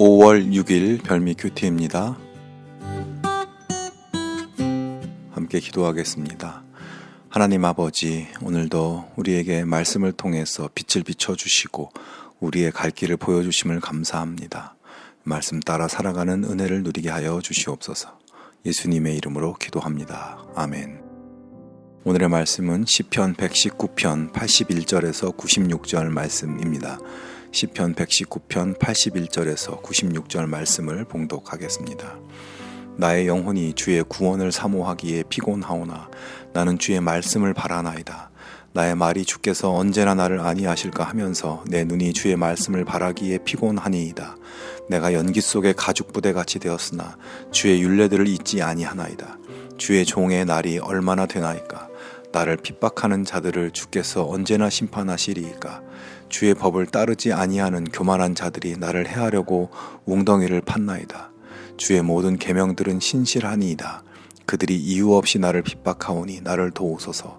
5월 6일 별미 큐티입니다. 함께 기도하겠습니다. 하나님 아버지, 오늘도 우리에게 말씀을 통해서 빛을 비춰주시고 우리의 갈 길을 보여주심을 감사합니다. 말씀 따라 살아가는 은혜를 누리게 하여 주시옵소서. 예수님의 이름으로 기도합니다. 아멘. 오늘의 말씀은 시편 119편 81절에서 96절 말씀입니다. 시편 119편 81절에서 96절 말씀을 봉독하겠습니다. 나의 영혼이 주의 구원을 사모하기에 피곤하오나 나는 주의 말씀을 바라나이다. 나의 말이 주께서 언제나 나를 안위하실까 하면서 내 눈이 주의 말씀을 바라기에 피곤하니이다. 내가 연기 속에 가죽부대같이 되었으나 주의 율례들을 잊지 아니하나이다. 주의 종의 날이 얼마나 되나이까. 나를 핍박하는 자들을 주께서 언제나 심판하시리이까. 주의 법을 따르지 아니하는 교만한 자들이 나를 해하려고 웅덩이를 팠나이다. 주의 모든 계명들은 신실하니이다. 그들이 이유 없이 나를 핍박하오니 나를 도우소서.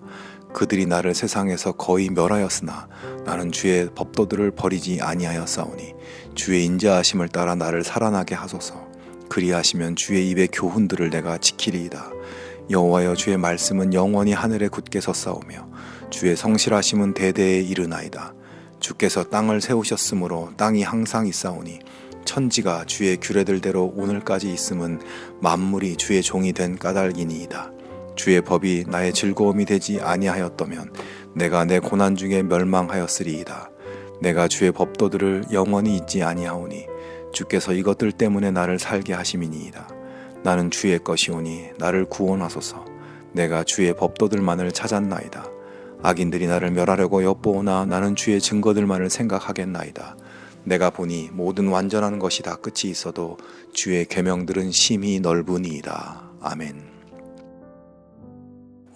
그들이 나를 세상에서 거의 멸하였으나 나는 주의 법도들을 버리지 아니하였사오니 주의 인자하심을 따라 나를 살아나게 하소서. 그리하시면 주의 입의 교훈들을 내가 지키리이다. 여호와여, 주의 말씀은 영원히 하늘에 굳게 섰사오며 주의 성실하심은 대대에 이르나이다. 주께서 땅을 세우셨으므로 땅이 항상 있사오니 천지가 주의 규례들대로 오늘까지 있음은 만물이 주의 종이 된 까닭이니이다. 주의 법이 나의 즐거움이 되지 아니하였다면 내가 내 고난 중에 멸망하였으리이다. 내가 주의 법도들을 영원히 잊지 아니하오니 주께서 이것들 때문에 나를 살게 하심이니이다. 나는 주의 것이오니 나를 구원하소서. 내가 주의 법도들만을 찾았나이다. 악인들이 나를 멸하려고 엿보오나 나는 주의 증거들만을 생각하겠나이다. 내가 보니 모든 완전한 것이 다 끝이 있어도 주의 계명들은 심히 넓으니이다. 아멘.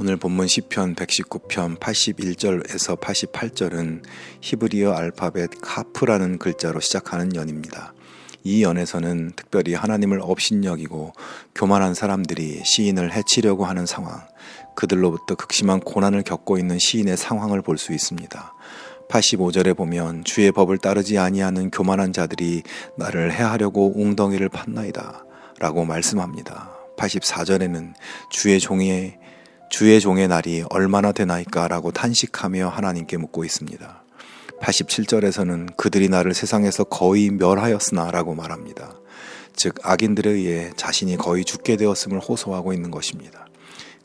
오늘 본문 시편 119편 81절에서 88절은 히브리어 알파벳 카프라는 글자로 시작하는 연입니다. 이 연에서는 특별히 하나님을 업신여기고 교만한 사람들이 시인을 해치려고 하는 상황, 그들로부터 극심한 고난을 겪고 있는 시인의 상황을 볼 수 있습니다. 85절에 보면 주의 법을 따르지 아니하는 교만한 자들이 나를 해하려고 웅덩이를 팠나이다 라고 말씀합니다. 84절에는 주의 종의 날이 얼마나 되나이까 라고 탄식하며 하나님께 묻고 있습니다. 87절에서는 그들이 나를 세상에서 거의 멸하였으나 라고 말합니다. 즉 악인들에 의해 자신이 거의 죽게 되었음을 호소하고 있는 것입니다.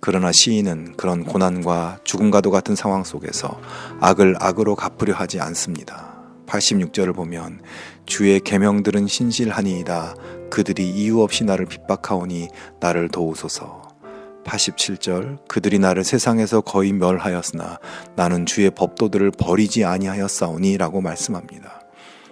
그러나 시인은 그런 고난과 죽음과도 같은 상황 속에서 악을 악으로 갚으려 하지 않습니다. 86절을 보면 주의 계명들은 신실하니이다. 그들이 이유 없이 나를 핍박하오니 나를 도우소서. 87절 그들이 나를 세상에서 거의 멸하였으나 나는 주의 법도들을 버리지 아니하였사오니 라고 말씀합니다.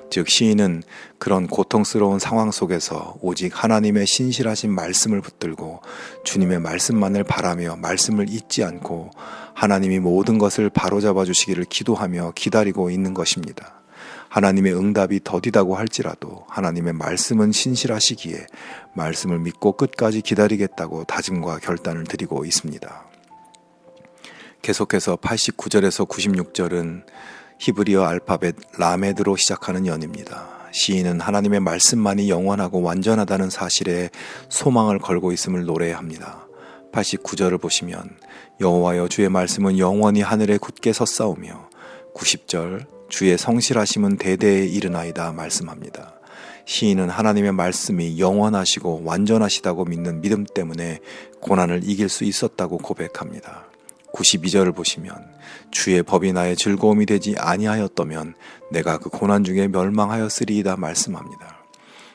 즉 시인은 그런 고통스러운 상황 속에서 오직 하나님의 신실하신 말씀을 붙들고 주님의 말씀만을 바라며 말씀을 잊지 않고 하나님이 모든 것을 바로잡아 주시기를 기도하며 기다리고 있는 것입니다. 하나님의 응답이 더디다고 할지라도 하나님의 말씀은 신실하시기에 말씀을 믿고 끝까지 기다리겠다고 다짐과 결단을 드리고 있습니다. 계속해서 89절에서 96절은 히브리어 알파벳 라메드로 시작하는 연입니다. 시인은 하나님의 말씀만이 영원하고 완전하다는 사실에 소망을 걸고 있음을 노래합니다. 89절을 보시면 여호와여, 주의 말씀은 영원히 하늘에 굳게 섰사오며 90절 주의 성실하심은 대대에 이르나이다 말씀합니다. 시인은 하나님의 말씀이 영원하시고 완전하시다고 믿는 믿음 때문에 고난을 이길 수 있었다고 고백합니다. 92절을 보시면 주의 법이 나의 즐거움이 되지 아니하였다면 내가 그 고난 중에 멸망하였으리이다 말씀합니다.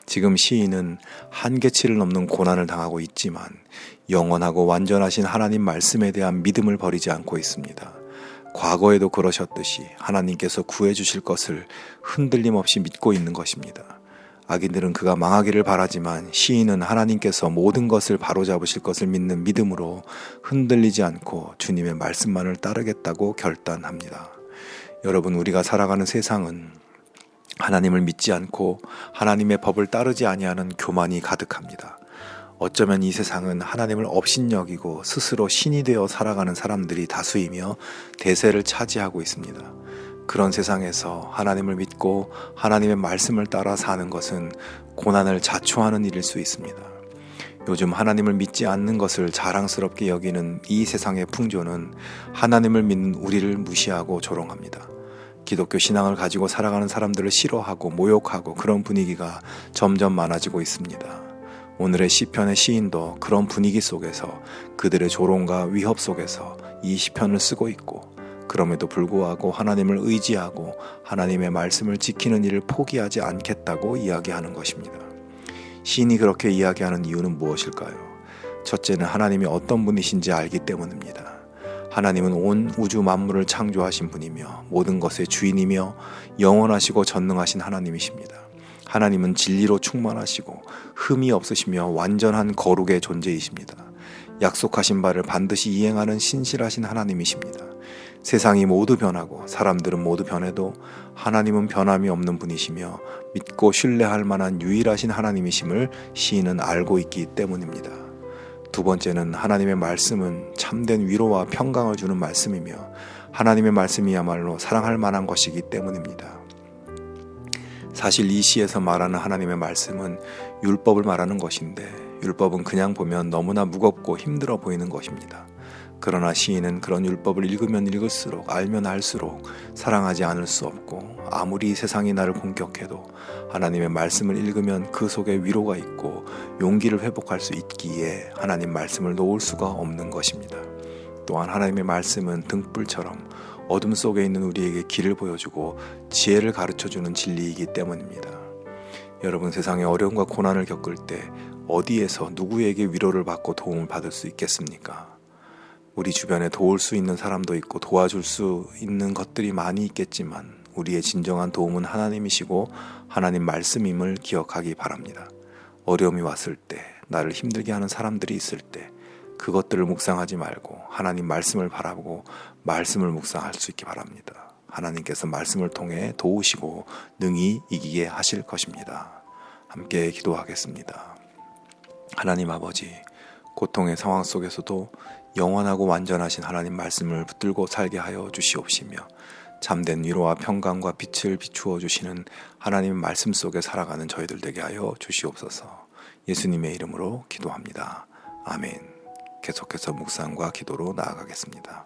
지금 시인은 한계치를 넘는 고난을 당하고 있지만 영원하고 완전하신 하나님 말씀에 대한 믿음을 버리지 않고 있습니다. 과거에도 그러셨듯이 하나님께서 구해주실 것을 흔들림 없이 믿고 있는 것입니다. 악인들은 그가 망하기를 바라지만 시인은 하나님께서 모든 것을 바로잡으실 것을 믿는 믿음으로 흔들리지 않고 주님의 말씀만을 따르겠다고 결단합니다. 여러분, 우리가 살아가는 세상은 하나님을 믿지 않고 하나님의 법을 따르지 아니하는 교만이 가득합니다. 어쩌면 이 세상은 하나님을 업신여기고 스스로 신이 되어 살아가는 사람들이 다수이며 대세를 차지하고 있습니다. 그런 세상에서 하나님을 믿고 하나님의 말씀을 따라 사는 것은 고난을 자초하는 일일 수 있습니다. 요즘 하나님을 믿지 않는 것을 자랑스럽게 여기는 이 세상의 풍조는 하나님을 믿는 우리를 무시하고 조롱합니다. 기독교 신앙을 가지고 살아가는 사람들을 싫어하고 모욕하고 그런 분위기가 점점 많아지고 있습니다. 오늘의 시편의 시인도 그런 분위기 속에서 그들의 조롱과 위협 속에서 이 시편을 쓰고 있고, 그럼에도 불구하고 하나님을 의지하고 하나님의 말씀을 지키는 일을 포기하지 않겠다고 이야기하는 것입니다. 시인이 그렇게 이야기하는 이유는 무엇일까요? 첫째는 하나님이 어떤 분이신지 알기 때문입니다. 하나님은 온 우주 만물을 창조하신 분이며 모든 것의 주인이며 영원하시고 전능하신 하나님이십니다. 하나님은 진리로 충만하시고 흠이 없으시며 완전한 거룩의 존재이십니다. 약속하신 바를 반드시 이행하는 신실하신 하나님이십니다. 세상이 모두 변하고 사람들은 모두 변해도 하나님은 변함이 없는 분이시며 믿고 신뢰할 만한 유일하신 하나님이심을 시인은 알고 있기 때문입니다. 두 번째는 하나님의 말씀은 참된 위로와 평강을 주는 말씀이며 하나님의 말씀이야말로 사랑할 만한 것이기 때문입니다. 사실 이 시에서 말하는 하나님의 말씀은 율법을 말하는 것인데, 율법은 그냥 보면 너무나 무겁고 힘들어 보이는 것입니다. 그러나 시인은 그런 율법을 읽으면 읽을수록 알면 알수록 사랑하지 않을 수 없고, 아무리 세상이 나를 공격해도 하나님의 말씀을 읽으면 그 속에 위로가 있고 용기를 회복할 수 있기에 하나님 말씀을 놓을 수가 없는 것입니다. 또한 하나님의 말씀은 등불처럼 어둠 속에 있는 우리에게 길을 보여주고 지혜를 가르쳐주는 진리이기 때문입니다. 여러분, 세상에 어려움과 고난을 겪을 때 어디에서 누구에게 위로를 받고 도움을 받을 수 있겠습니까? 우리 주변에 도울 수 있는 사람도 있고 도와줄 수 있는 것들이 많이 있겠지만 우리의 진정한 도움은 하나님이시고 하나님 말씀임을 기억하기 바랍니다. 어려움이 왔을 때, 나를 힘들게 하는 사람들이 있을 때 그것들을 묵상하지 말고 하나님 말씀을 바라보고 말씀을 묵상할 수 있기 바랍니다. 하나님께서 말씀을 통해 도우시고 능히 이기게 하실 것입니다. 함께 기도하겠습니다. 하나님 아버지, 고통의 상황 속에서도 영원하고 완전하신 하나님 말씀을 붙들고 살게 하여 주시옵시며, 참된 위로와 평강과 빛을 비추어 주시는 하나님의 말씀 속에 살아가는 저희들 되게 하여 주시옵소서. 예수님의 이름으로 기도합니다. 아멘. 계속해서 묵상과 기도로 나아가겠습니다.